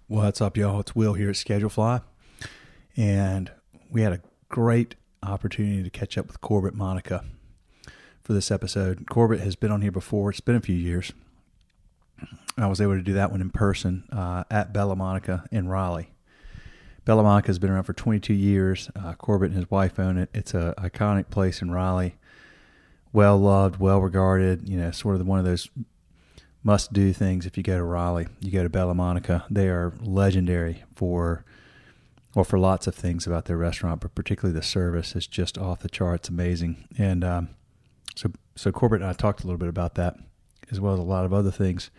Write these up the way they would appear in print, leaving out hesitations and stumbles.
What's up, y'all? It's Will here at Schedulefly, and we had a great opportunity to catch up with Corbett Monica for this episode. Corbett has been on here before. It's been a few years. I was able to do that one in person at Bella Monica in Raleigh. Bella Monica has been around for 22 years. Corbett and his wife own it. It's an iconic place in Raleigh. Well loved, well regarded. You know, sort of one of those must-do things if you go to Raleigh. You go to Bella Monica. They are legendary for lots of things about their restaurant, but particularly the service is just off the charts, amazing. And so Corbett and I talked a little bit about that, as well as a lot of other things.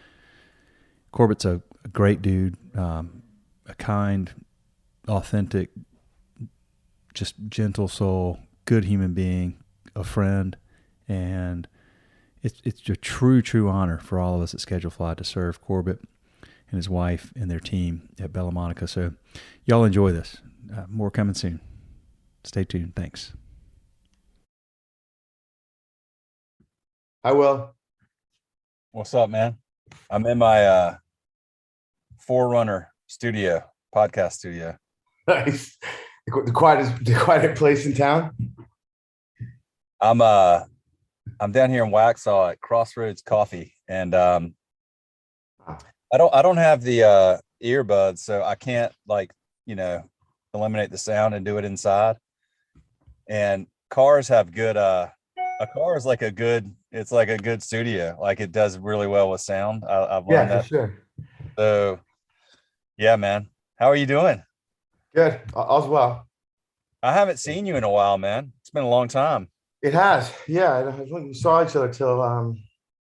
Corbett's a great dude, a kind, authentic, just gentle soul, good human being, a friend, and it's a true honor for all of us at Schedulefly to serve Corbett and his wife and their team at Bella Monica. So y'all enjoy this. More coming soon. Stay tuned. Thanks. Hi, Will. What's up, man? I'm in my Forerunner studio, podcast studio. Nice. The quietest place in town. I'm down here in Waxhaw at Crossroads Coffee, and I don't have the earbuds, so I can't eliminate the sound and do it inside. And cars have good a car is like a good studio. Like, it does really well with sound. I've learned that. For sure. So yeah, man. How are you doing? Good. All's well. I haven't seen you in a while, man. It's been a long time. It has. Yeah. I don't think we saw each other till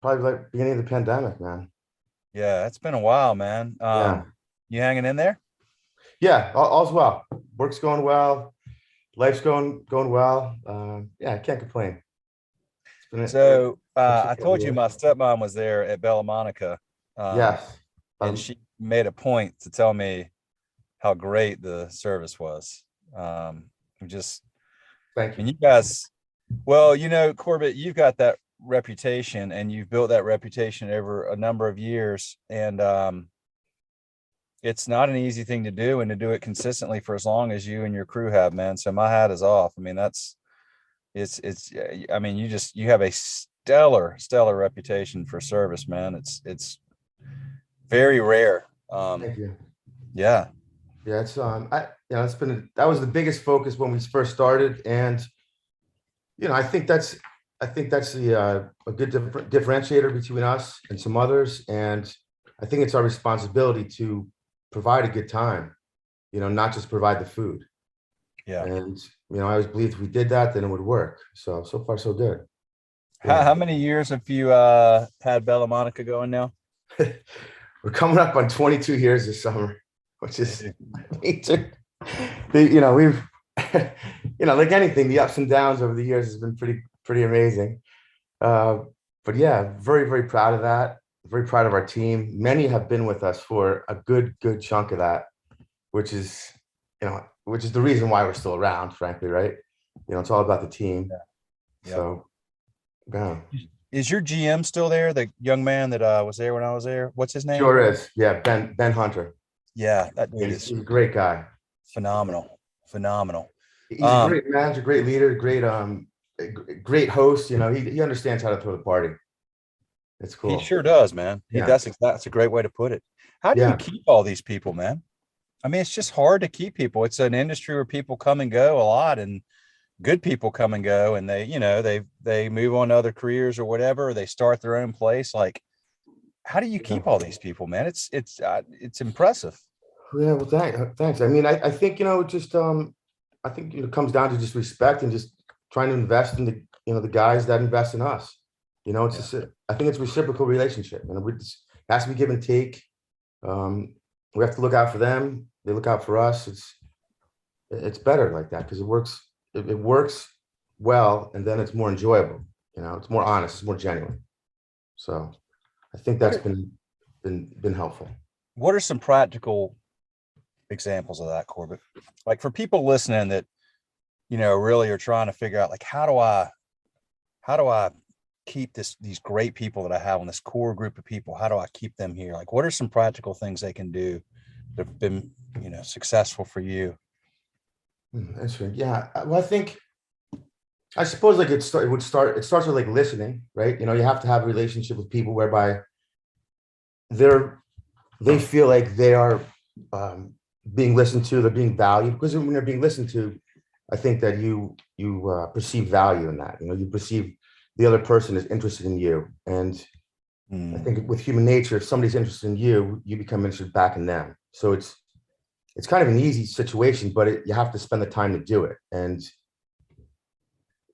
probably like beginning of the pandemic, man. Yeah, it's been a while, man. Yeah. You hanging in there? Yeah. All's well. Work's going well. Life's going well. Yeah, I can't complain. So I told you my stepmom was there at Bella Monica. Yes. And she made a point to tell me how great the service was. Thank you. And you guys, well, Corbett, you've got that reputation, and you've built that reputation over a number of years. And it's not an easy thing to do, and to do it consistently for as long as you and your crew have, man. So my hat is off. I mean, you have a stellar reputation for service, man. It's very rare. Thank you. Yeah. Yeah, that was the biggest focus when we first started, and I think that's a good differentiator between us and some others, and I think it's our responsibility to provide a good time, not just provide the food. Yeah. And I always believed if we did that, then it would work. So far so good. Yeah. How many years have you had Bella Monica going now? We're coming up on 22 years this summer, which is we've like anything, the ups and downs over the years has been pretty amazing. But yeah, very proud of that. Very proud of our team. Many have been with us for a good chunk of that, which is the reason why we're still around, frankly, right? It's all about the team. Yeah. So yeah. Is your GM still there? The young man that was there when I was there? What's his name? Sure is. Yeah, Ben Hunter. Yeah, that dude is he's a great guy. Phenomenal. He's a great manager, great leader, great host. He understands how to throw the party. It's cool. He sure does, man. Yeah. That's a great way to put it. How do you keep all these people, man? I mean, it's just hard to keep people. It's an industry where people come and go a lot, and good people come and go, and they move on to other careers or whatever, or they start their own place. Like, how do you keep all these people, man? It's impressive. Yeah, well, thanks. I mean, I think I think it comes down to just respect and just trying to invest in the guys that invest in us. I think it's a reciprocal relationship, and it has to be give and take. We have to look out for them. They look out for us. It's better like that because it works. It works well, and then it's more enjoyable. It's more honest. It's more genuine. So I think that's been helpful. What are some practical examples of that, Corbett? Like, for people listening that really are trying to figure out, like, how do I keep these great people that I have on this core group of people? How do I keep them here? Like, what are some practical things they can do have been, successful for you? That's right. Yeah. Well, I suppose like it starts with like listening, right? You have to have a relationship with people whereby they feel like they are being listened to, they're being valued, because when they're being listened to, I think that you perceive value in that. You perceive the other person is interested in you, and I think with human nature, if somebody's interested in you, you become interested back in them. So it's kind of an easy situation, but you have to spend the time to do it. And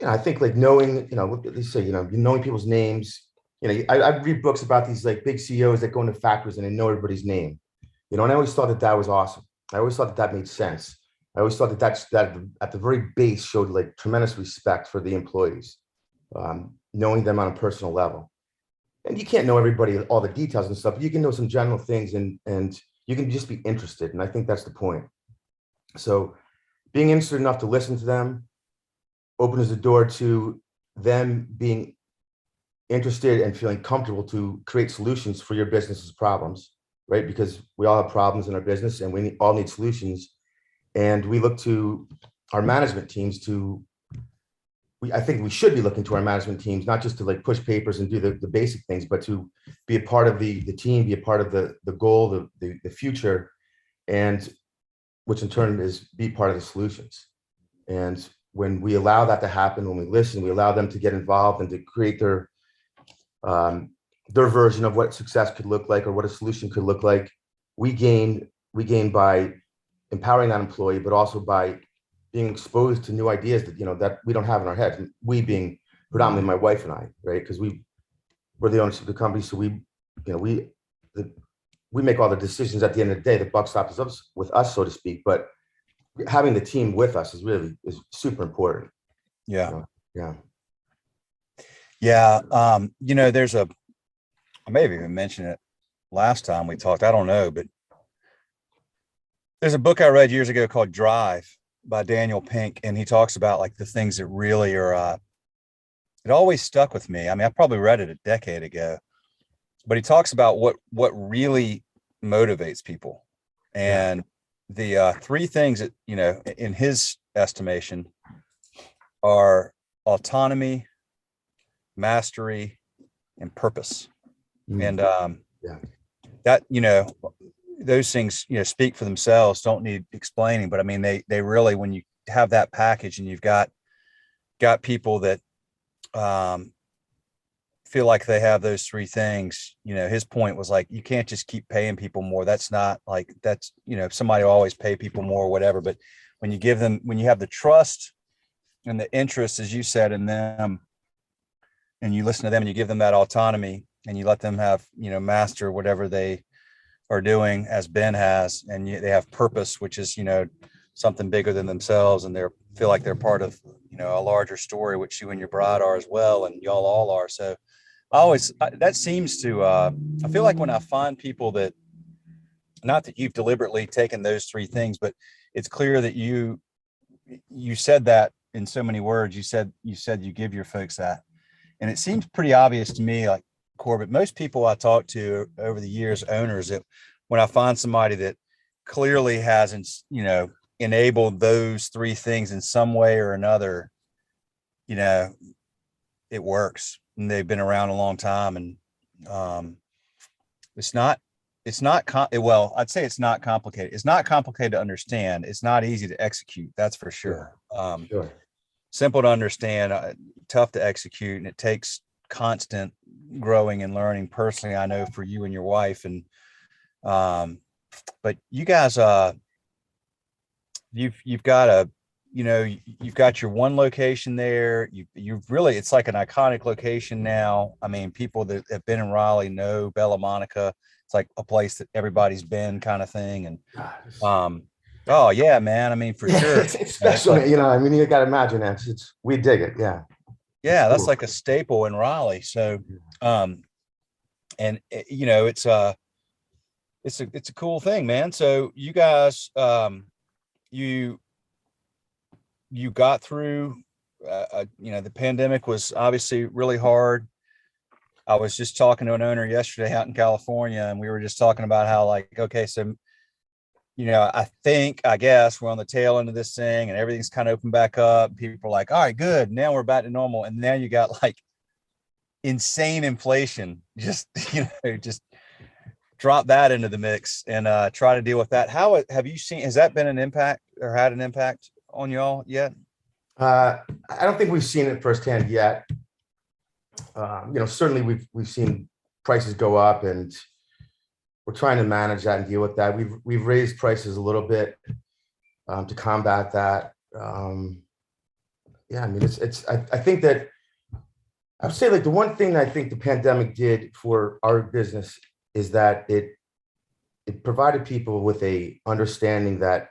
I think like knowing, what they say, knowing people's names. I read books about these like big CEOs that go into factories and they know everybody's name. And I always thought that was awesome. I always thought that made sense. I always thought that at the very base showed like tremendous respect for the employees, knowing them on a personal level. And you can't know everybody, all the details and stuff, but you can know some general things, and you can just be interested. And I think that's the point. So being interested enough to listen to them opens the door to them being interested and feeling comfortable to create solutions for your business's problems, right? Because we all have problems in our business and we all need solutions. And we look to our management teams I think we should be looking to our management teams, not just to like push papers and do the basic things, but to be a part of the team, be a part of the goal, the future, and which in turn is be part of the solutions. And when we allow that to happen, when we listen, we allow them to get involved and to create their version of what success could look like or what a solution could look like. We gain by empowering that employee, but also by being exposed to new ideas that that we don't have in our heads. We being predominantly my wife and I, right? Because we're the owners of the company, so we make all the decisions at the end of the day. The buck stops with us, so to speak. But having the team with us is super important. Yeah. Yeah. Yeah. I may have even mentioned it last time we talked. I don't know, but there's a book I read years ago called Drive by Daniel Pink. And he talks about like the things that really are, it always stuck with me. I mean, I probably read it a decade ago, but he talks about what really motivates people. And the three things that, in his estimation are autonomy, mastery, and purpose. And that, those things, speak for themselves, don't need explaining. But I mean, they really, when you have that package and you've got people that feel like they have those three things, his point was like, you can't just keep paying people more. That's not like, that's, somebody will always pay people more or whatever. But when you have the trust and the interest, as you said, in them, and you listen to them and you give them that autonomy and you let them have, master whatever they are doing, as Ben has, and they have purpose, which is, something bigger than themselves, and they feel like they're part of, a larger story, which you and your bride are as well, and y'all all are. So that seems to, I feel like when I find people that, not that you've deliberately taken those three things, but it's clear that you said that in so many words. You said you give your folks that. And it seems pretty obvious to me, like Corbett, most people I talk to over the years, owners, that when I find somebody that clearly hasn't, enabled those three things in some way or another, it works, and they've been around a long time. And I'd say it's not complicated. It's not complicated to understand. It's not easy to execute. That's for sure. Sure. Simple to understand, tough to execute, and it takes constant growing and learning. Personally, I know for you and your wife, and but you guys, you've got you've got your one location there. You've really, it's like an iconic location now. I mean, people that have been in Raleigh know Bella Monica. It's like a place that everybody's been, kind of thing. And oh yeah, man. I mean, for sure. It's special, like, I mean, you got to imagine that. We dig it. Yeah. Yeah. That's cool. Like a staple in Raleigh. So, and it's a cool thing, man. So you guys, you got through, the pandemic was obviously really hard. I was just talking to an owner yesterday out in California, and we were just talking about how, like, okay, so I guess we're on the tail end of this thing and everything's kind of open back up. People are like, all right, good. Now we're back to normal. And now you got like insane inflation. Just, just drop that into the mix and try to deal with that. How have you seen, has that been an impact or had an impact on y'all yet? I don't think we've seen it firsthand yet. Certainly we've seen prices go up, and we're trying to manage that and deal with that. We've raised prices a little bit to combat that. I think that I would say like the one thing I think the pandemic did for our business is that it provided people with a understanding that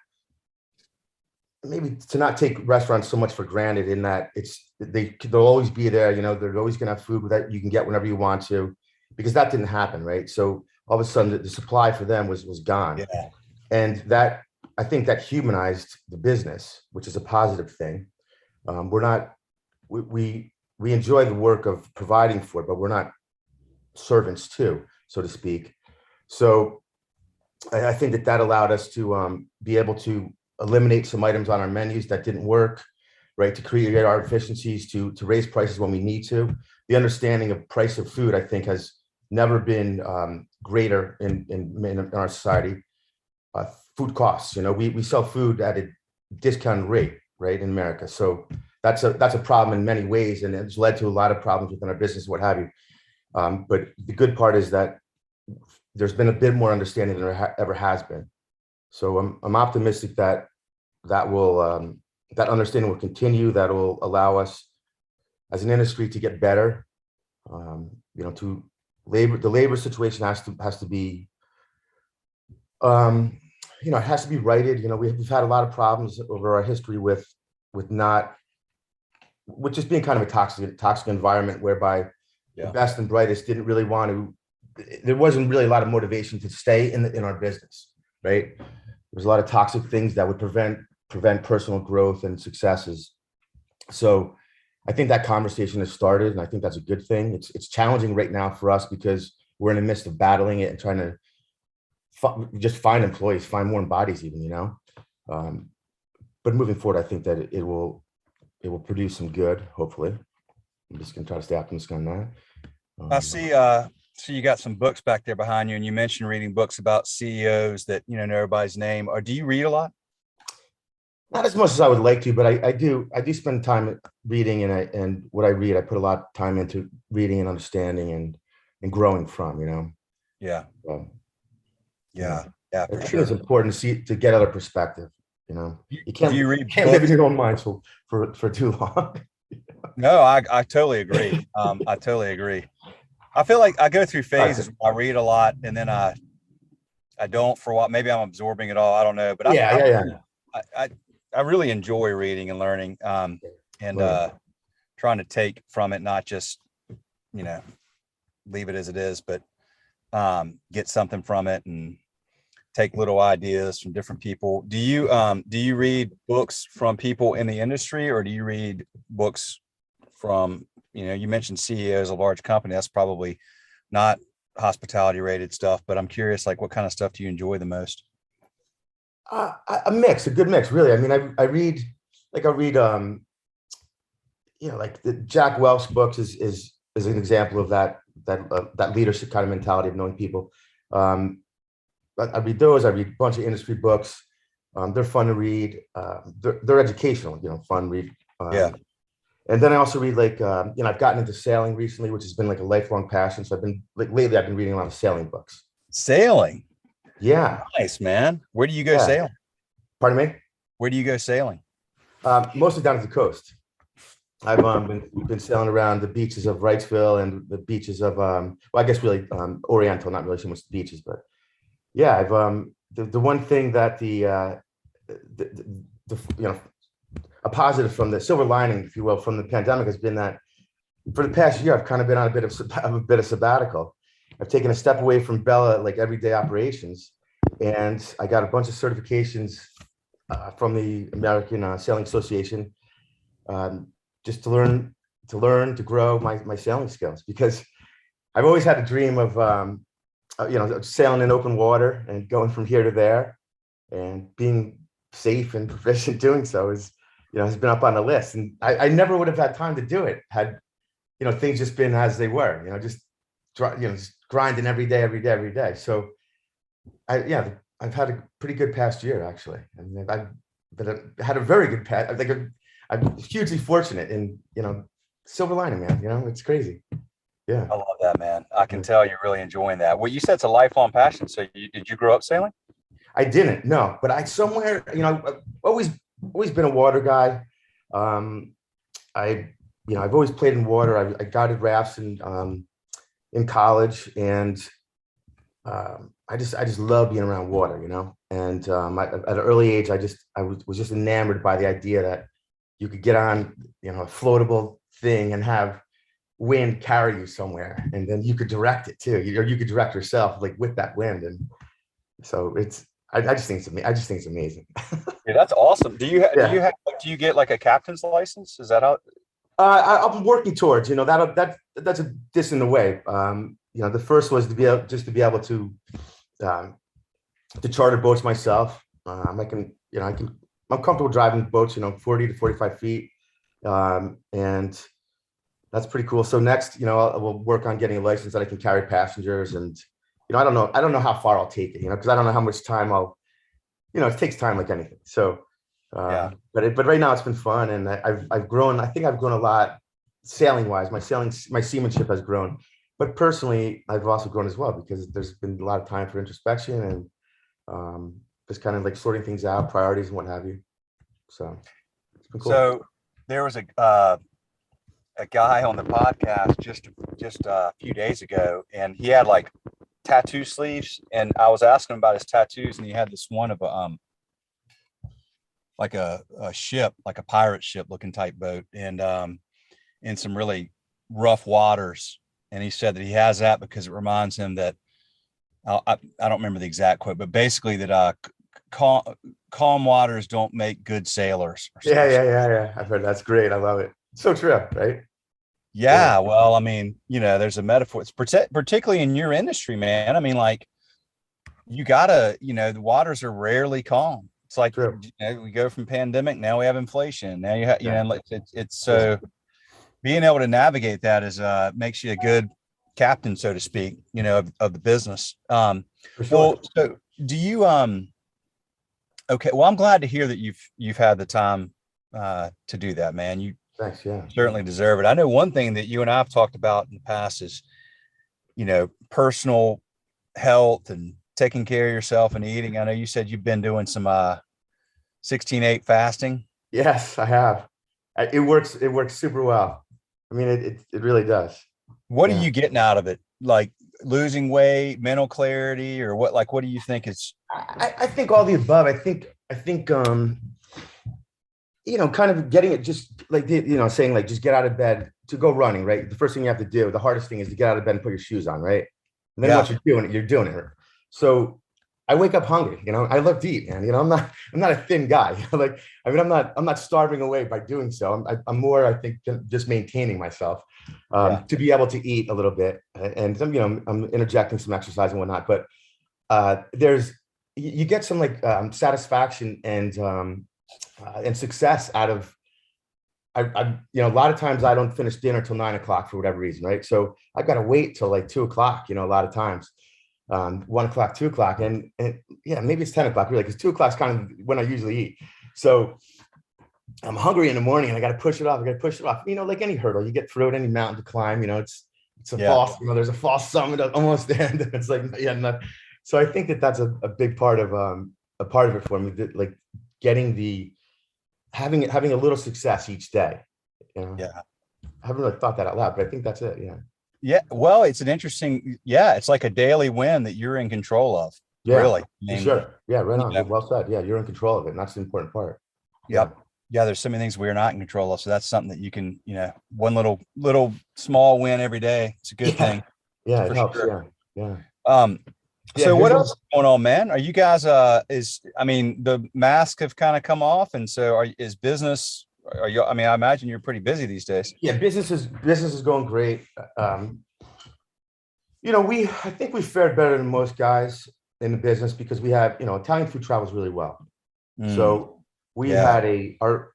maybe to not take restaurants so much for granted, in that they'll always be there. They're always going to have food that you can get whenever you want to, because that didn't happen, right? So all of a sudden the supply for them was gone. Yeah. And that, I think that humanized the business, which is a positive thing. We enjoy the work of providing for it, but we're not servants too, so to speak. So I think that allowed us to be able to eliminate some items on our menus that didn't work, right? To create our efficiencies, to raise prices when we need to. The understanding of price of food, I think, has never been greater in our society. Food costs, we sell food at a discounted rate, right, in America. So that's a problem in many ways, and it's led to a lot of problems within our business, what have you. But the good part is that there's been a bit more understanding than there ever has been. So I'm optimistic that will that understanding will continue. That will allow us as an industry to get better. The labor situation has to be, it has to be righted. We've had a lot of problems over our history with just being kind of a toxic environment, whereby the best and brightest didn't really want to. There wasn't really a lot of motivation to stay in our business, right? There's a lot of toxic things that would prevent personal growth and successes. So I think that conversation has started, and I think that's a good thing. It's challenging right now for us because we're in the midst of battling it and trying to just find employees, find more bodies even, but moving forward, I think that it will produce some good, hopefully. I'm just gonna try to stay optimistic on that. I see so you got some books back there behind you, and you mentioned reading books about CEOs that know everybody's name. Or do you read a lot? Not as much as I would like to, but I do spend time reading, and what I read, I put a lot of time into reading and understanding and growing from, Yeah. Yeah, for I think sure. it's important to get other perspective. You can't live in your own mind for too long. No, I totally agree. I totally agree. I feel like I go through phases where I read a lot and then I don't for a while. Maybe I'm absorbing it all. I don't know, but I really enjoy reading and learning, and trying to take from it, not just leave it as it is, but get something from it and take little ideas from different people. Do you read books from people in the industry, or do you read books from, you mentioned CEOs of a large company? That's probably not hospitality rated stuff, but I'm curious, like, what kind of stuff do you enjoy the most? A good mix, really. I mean, I read like the Jack Welch books is an example of that leadership kind of mentality of knowing people. I read those. I read a bunch of industry books. They're fun to read. They're educational, fun read. And then I also read I've gotten into sailing recently, which has been like a lifelong passion. So lately I've been reading a lot of sailing books. Sailing. Yeah. Nice, man. Where do you go sailing? Pardon me? Where do you go sailing? Mostly down to the coast. I've been sailing around the beaches of Wrightsville and the beaches of I guess really Oriental, not really so much the beaches, but yeah, I've the one thing that a positive from the silver lining, if you will, from the pandemic has been that for the past year I've kind of been on a bit of sabbatical. I've taken a step away from Bella, like everyday operations, and I got a bunch of certifications from the American Sailing Association, just to learn to grow my sailing skills, because I've always had a dream of sailing in open water and going from here to there. and being safe and proficient doing so is, has been up on the list. And I never would have had time to do it had, things just been as they were, just grinding every day. So I've had a pretty good past year, actually. I mean, had a very good past. I think I'm hugely fortunate, and silver lining, man. It's crazy. Yeah, I love that, man. I can tell you're really enjoying that. Well, you said it's a lifelong passion. So did you grow up sailing? I didn't, no, but I've always been a water guy. I've always played in water. I guided rafts in college, and I just love being around water, And at an early age, I was just enamored by the idea that you could get on, a floatable thing and have wind carry you somewhere, and then you could direct it too, or you could direct yourself like with that wind. And so I just think it's amazing. Yeah, that's awesome. Do you do you get like a captain's license? Is that how? I'm working towards, that's a distant away. The first was to be able to charter boats myself. I'm comfortable driving boats, 40 to 45 feet. And that's pretty cool. So next, we'll work on getting a license that I can carry passengers. And, I don't know how far I'll take it, because I don't know how much time it takes time like anything. So, but right now it's been fun, and I've grown. I think I've grown a lot sailing wise. My seamanship has grown, but personally, I've also grown as well, because there's been a lot of time for introspection and just kind of like sorting things out, priorities and what have you. So it's been cool. So there was a guy on the podcast just a few days ago, and he had like tattoo sleeves, and I was asking him about his tattoos, and he had this one of like a ship, like a pirate ship looking type boat, and in some really rough waters. And he said that he has that because it reminds him that I don't remember the exact quote, but basically that calm waters don't make good sailors. Yeah. I've heard. That's great. I love it. So true, right? Yeah. Well, I mean, there's a metaphor. It's particularly in your industry, man. I mean, like, you gotta, the waters are rarely calm. It's like, we go from pandemic, now we have inflation. Now you have, it's so being able to navigate that makes you a good captain, so to speak, of the business. For sure. Well, so do you, okay. Well, I'm glad to hear that you've had the time to do that, man. You Thanks. Yeah. certainly deserve it. I know one thing that you and I have talked about in the past is, personal health and taking care of yourself and eating. I know you said you've been doing some 16/8 fasting. Yes, I have. It works super well. I mean, it really does. What are you getting out of it? Like losing weight, mental clarity, or what? Like, what do you think is? I think all the above. I think kind of getting it, just like, saying like, just get out of bed to go running, right? The first thing you have to do, the hardest thing is to get out of bed and put your shoes on, right? And then once you're doing it. So I wake up hungry, I love to eat, man. I'm not a thin guy. I'm not starving away by doing so. I'm more, I think, just maintaining myself to be able to eat a little bit. And I'm interjecting some exercise and whatnot, but you get some like satisfaction and success out of, a lot of times I don't finish dinner till 9 o'clock for whatever reason, right? So I've got to wait till like 2 o'clock, a lot of times, 1 o'clock, 2 o'clock, and maybe it's 10 o'clock, really, because 2 o'clock is kind of when I usually eat. So I'm hungry in the morning, and I got to push it off. Like any hurdle, you get through it, any mountain to climb, it's a false, there's a false summit almost there, and it's like, so I think that's a big part of it for me, that, like, getting having a little success each day. I haven't really thought that out loud, but I think that's it. Yeah. Well, it's an interesting, it's like a daily win that you're in control of. Yeah, really. I mean, sure. Yeah, right on. Well said. Yeah, you're in control of it, and that's the important part. Yep. Yeah, there's so many things we're not in control of. So that's something that you can, one little small win every day. It's a good thing. Yeah, it helps. Sure. Yeah. So what else is going on, man? Are you guys the masks have kind of come off, and so is business, I imagine you're pretty busy these days. Yeah, business is going great. I think we fared better than most guys in the business because we have, Italian food travels really well. So we Yeah. had our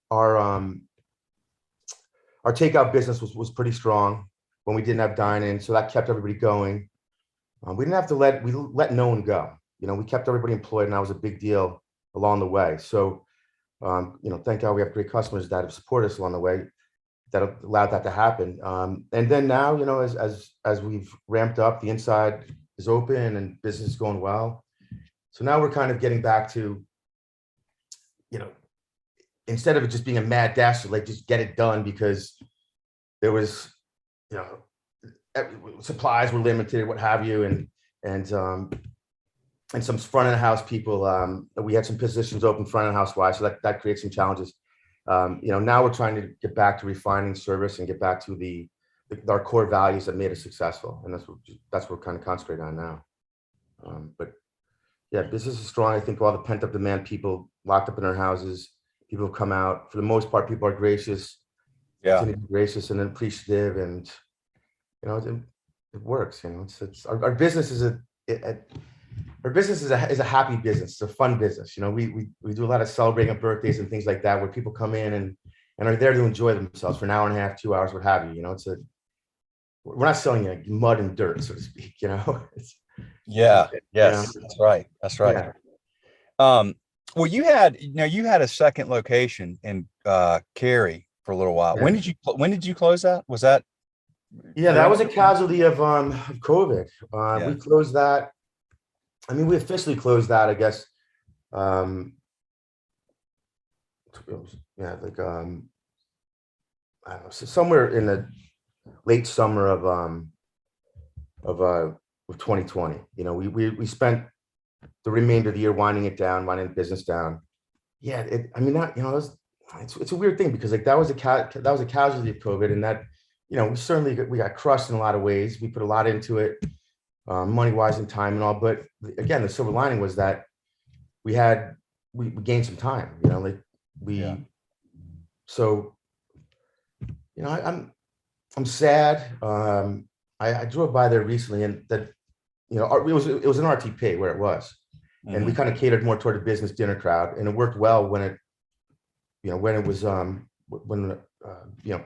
takeout business was pretty strong when we didn't have dine-in. So that kept everybody going. We didn't have to we let no one go. We kept everybody employed, and that was a big deal along the way. So, thank God we have great customers that have supported us along the way that have allowed that to happen. And then now, as we've ramped up, the inside is open and business is going well. So now we're kind of getting back to, instead of it just being a mad dash to like just get it done because there was, supplies were limited, what have you, and some front of the house people. We had some positions open front of the house wise, so that creates some challenges. Now we're trying to get back to refining service and get back to our core values that made us successful, and that's what we're kind of concentrating on now. But yeah, business is strong. I think all the pent up demand, people locked up in their houses, people have come out. For the most part, people are gracious, gracious and appreciative, and it works. It's our business is our business is a happy business. It's a fun business. We do a lot of celebrating of birthdays and things like that, where people come in and are there to enjoy themselves for an hour and a half, 2 hours, what have you. We're not selling you mud and dirt, so to speak. Yes, that's right. That's right. Yeah. Well, you had a second location in Cary for a little while. Yeah. When did you close that? Was that? Yeah, that was a casualty of COVID. We closed that. I mean, we officially closed that, I guess. I don't know, so somewhere in the late summer of 2020. We spent the remainder of the year winding the business down. Yeah, it's a weird thing because that was a casualty of COVID, and that we got crushed in a lot of ways. We put a lot into it, money wise and time and all. But again, the silver lining was that we gained some time. So I'm sad. I drove by there recently, and that it was an RTP where it was, and we kind of catered more toward a business dinner crowd, and it worked well when it was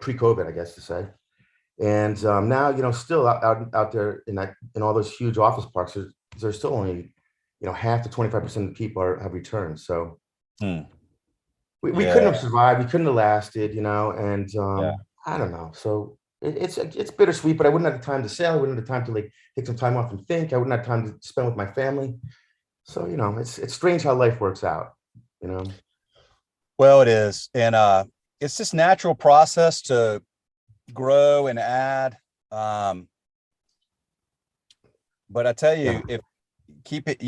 pre-COVID, I guess to say. And now still out there in all those huge office parks, there's still only half to 25% of the people have returned. So we couldn't have survived, we couldn't have lasted, and I don't know. So it's bittersweet, but I wouldn't have the time to sail. I wouldn't have the time to take some time off and think. I wouldn't have time to spend with my family. So it's strange how life works out. Well, it is, and it's this natural process to grow and add. But I tell you, if keep it,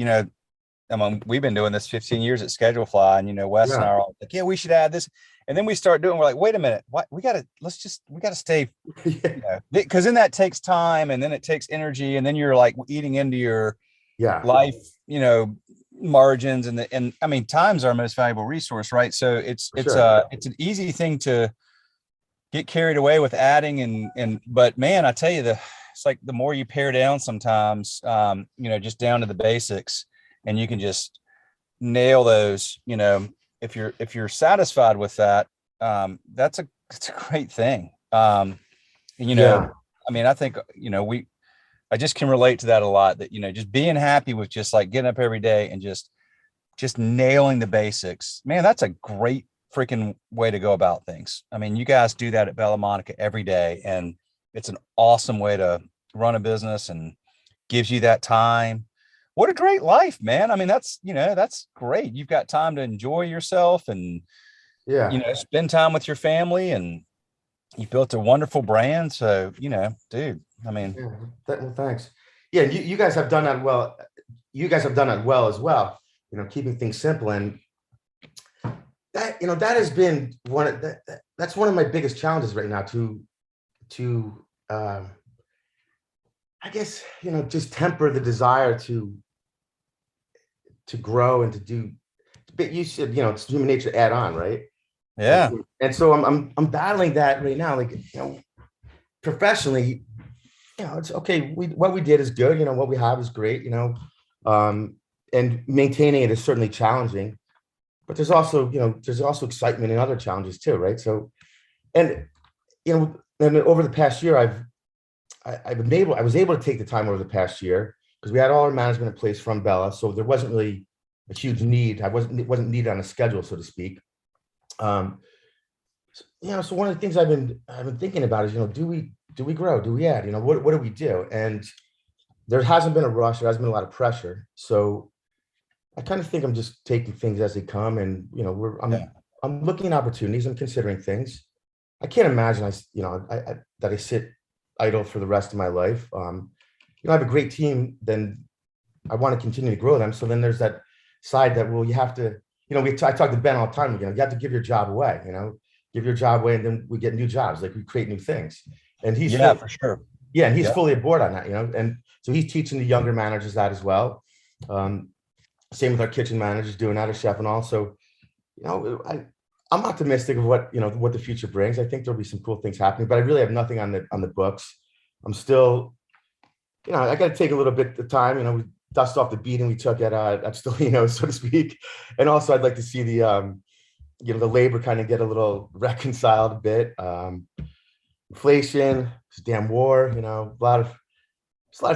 we've been doing this 15 years at Schedulefly, and Wes and I are all like, we should add this. And then we start doing, we're like, wait a minute, what we gotta stay, because then that takes time, and then it takes energy, and then you're like eating into your life, margins, and I mean, time's our most valuable resource, right? So it's an easy thing to get carried away with adding, but man, I tell you, it's like the more you pare down sometimes, just down to the basics, and you can just nail those, if you're satisfied with that, it's a great thing. I mean, I think, I just can relate to that a lot, that, just being happy with just like getting up every day and just nailing the basics, man, that's a great freaking way to go about things. I mean, you guys do that at Bella Monica every day, and it's an awesome way to run a business and gives you that time. What a great life, man. I mean, that's great. You've got time to enjoy yourself and, spend time with your family, and you built a wonderful brand. So, dude, I mean, well, thanks. Yeah. You guys have done that well. You guys have done it well as well, keeping things simple. And that, that has been that's one of my biggest challenges right now to I guess, just temper the desire to grow and to do, but you said, it's human nature to add on, right? Yeah. And so I'm battling that right now. Like, professionally, it's okay. What we did is good. What we have is great, and and maintaining it is certainly challenging, but there's also, there's also excitement and other challenges too, right? So, and, and over the past year, I was able to take the time over the past year because we had all our management in place from Bella. So there wasn't really a huge need. It wasn't needed on a schedule, so to speak. So one of the things I've been thinking about is, do we grow? Do we add? What do we do? And there hasn't been a rush. There hasn't been a lot of pressure. So I kind of think I'm just taking things as they come, and I'm looking at opportunities. I'm considering things. I can't imagine that I sit idle for the rest of my life. I have a great team. Then I want to continue to grow them. So then there's that side that, well, you have to. I talk to Ben all the time. You have to give your job away. Give your job away, and then we get new jobs. Like, we create new things. And he's for sure. Yeah, and he's fully aboard on that. And so he's teaching the younger managers that as well. Same with our kitchen managers doing that, a chef and all. So, I'm optimistic of what the future brings. I think there'll be some cool things happening, but I really have nothing on the books. I'm still, I got to take a little bit of time. We dust off the beating we took at Stolino, so to speak. And also, I'd like to see the labor kind of get a little reconciled a bit. Inflation, this damn war, there's a lot of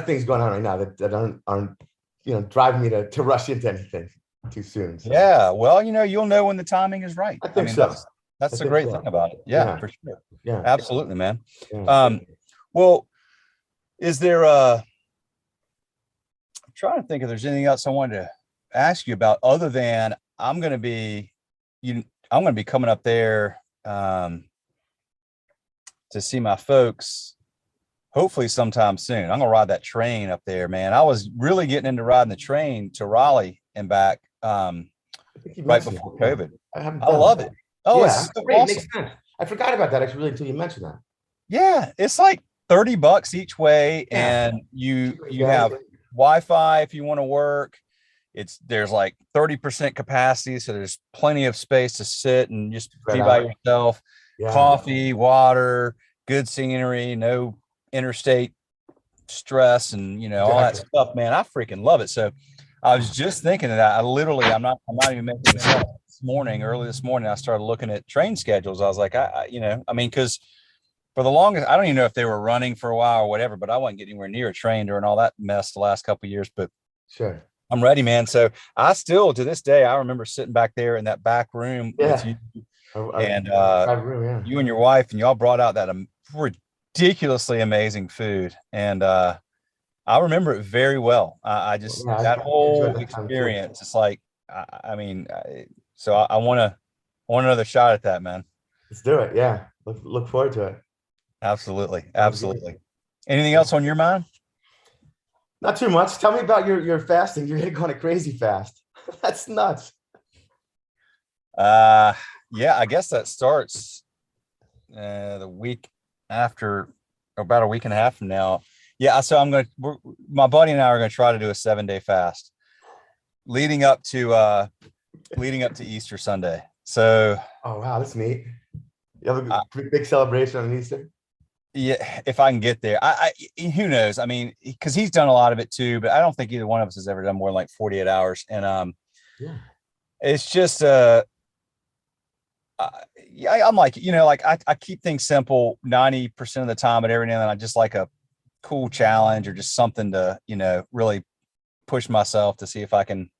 things going on right now that aren't driving me to rush into anything too soon. So. Yeah, well, you'll know when the timing is right. I think so. That's the great thing about it. Yeah, for sure. Yeah, absolutely, man. Yeah. Well, is there I'm trying to think if there's anything else I wanted to ask you about, other than I'm going to be coming up there to see my folks, hopefully sometime soon. I'm gonna ride that train up there, man. I was really getting into riding the train to Raleigh and back right before COVID. I love it. Oh, yeah, it's so great. Awesome. It makes sense. I forgot about that actually until you mentioned that. Yeah, it's like $30 each way, and you have Wi-Fi if you want to work. There's like 30% capacity, so there's plenty of space to sit and just be by yourself. Yeah. Coffee, water, good scenery, no interstate stress, and all that stuff, man. I freaking love it. So I was just thinking of that. I'm not even making this up. Early this morning, I started looking at train schedules. I was like, because for the longest, I don't even know if they were running for a while or whatever, but I wasn't getting anywhere near a train during all that mess the last couple of years. But sure, I'm ready, man. So I still, to this day, I remember sitting back there in that back room with you. And you and your wife, and y'all brought out that ridiculously amazing food, and I remember it very well. That whole experience. It's like, so I want another shot at that, man. Let's do it. Yeah, look forward to it. Absolutely. Anything else on your mind? Not too much. Tell me about your fasting. You're going on a crazy fast. That's nuts. Yeah, I guess that starts the week after, about a week and a half from now. Yeah, so my buddy and I are going to try to do a 7-day fast leading up to Easter Sunday. So, oh wow, that's neat. You have a big celebration on Easter? Yeah, if I can get there. I who knows? I mean, because he's done a lot of it too, but I don't think either one of us has ever done more than like 48 hours. And it's just I'm like, I keep things simple 90% of the time, but every now and then I just like a cool challenge or just something to, really push myself to see if I can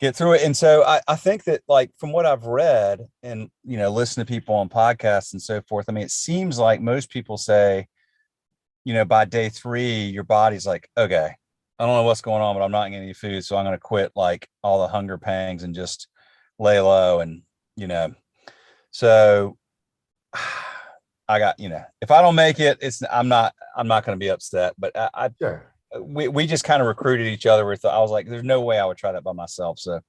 get through it. And so I think that, like, from what I've read and, listen to people on podcasts and so forth, I mean, it seems like most people say, by day 3, your body's like, okay, I don't know what's going on, but I'm not getting any food. So I'm going to quit like all the hunger pangs and just lay low. And, so I got, if I don't make it, I'm not going to be upset, but sure. We just kind of recruited each other. I was like, there's no way I would try that by myself. So,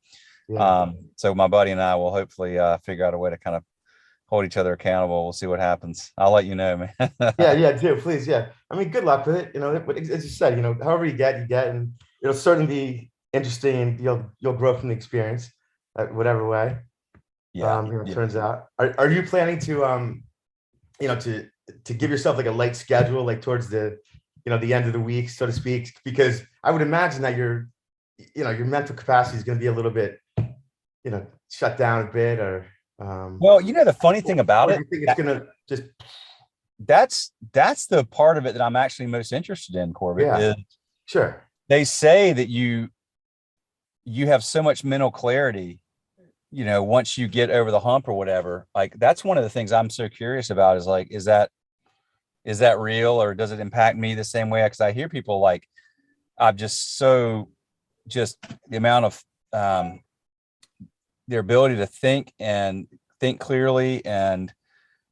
so my buddy and I will hopefully figure out a way to kind of hold each other accountable. We'll see what happens. I'll let you know, man. yeah, do please. Yeah. I mean, good luck with it. But as you said, however you get, and it'll certainly be interesting. You'll grow from the experience, whatever way. It turns out. Are you planning to to give yourself like a light schedule, like towards the the end of the week, so to speak? Because I would imagine that you're your mental capacity is going to be a little bit, shut down a bit, or well, the funny thing about or it, do you think it's going to just, that's the part of it that I'm actually most interested in, Corbett. yeah, Is sure, they say that you have so much mental clarity, once you get over the hump or whatever. Like, that's one of the things I'm so curious about, is like, is that real, or does it impact me the same way? Because I hear people like, I've just the amount of their ability to think clearly and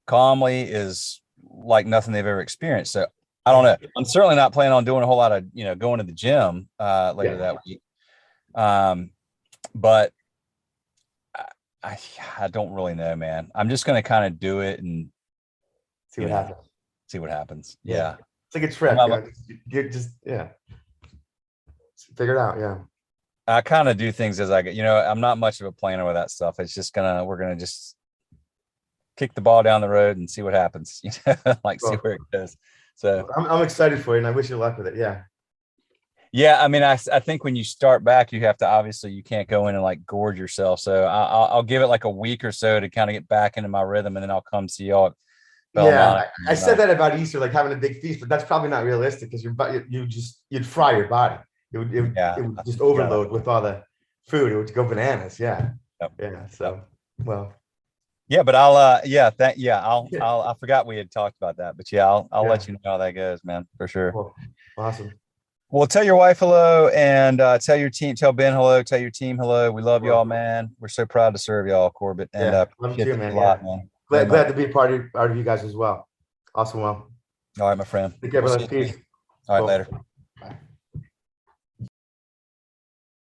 calmly is like nothing they've ever experienced. So I don't know. I'm certainly not planning on doing a whole lot of, going to the gym later that week. But I don't really know, man. I'm just going to kind of do it and see what happens. See what happens. Yeah. It's like a trip. You just figure it out. Yeah. I kind of do things as I get, I'm not much of a planner with that stuff. It's just we're going to just kick the ball down the road and see what happens, see where it goes. So I'm excited for you, and I wish you luck with it. Yeah. Yeah. I mean, I think when you start back, you have to, obviously you can't go in and like gorge yourself. So I'll give it like a week or so to kind of get back into my rhythm, and then I'll come see y'all. Yeah, I said that about Easter, like having a big feast, but that's probably not realistic, because you'd fry your body. It would just overload with all the food. It would go bananas. Yeah. Yep. Yeah. So, well. Yeah, but I'll I forgot we had talked about that, but I'll let you know how that goes, man, for sure. Cool. Awesome. Well, tell your wife hello, and tell Ben hello, tell your team hello. We love y'all, man. We're so proud to serve y'all, Corbett. And love you too, man. A lot, man. Glad to be a part of you guys as well. Awesome. Well. All right, my friend. Take care, brother. Peace. All right, later.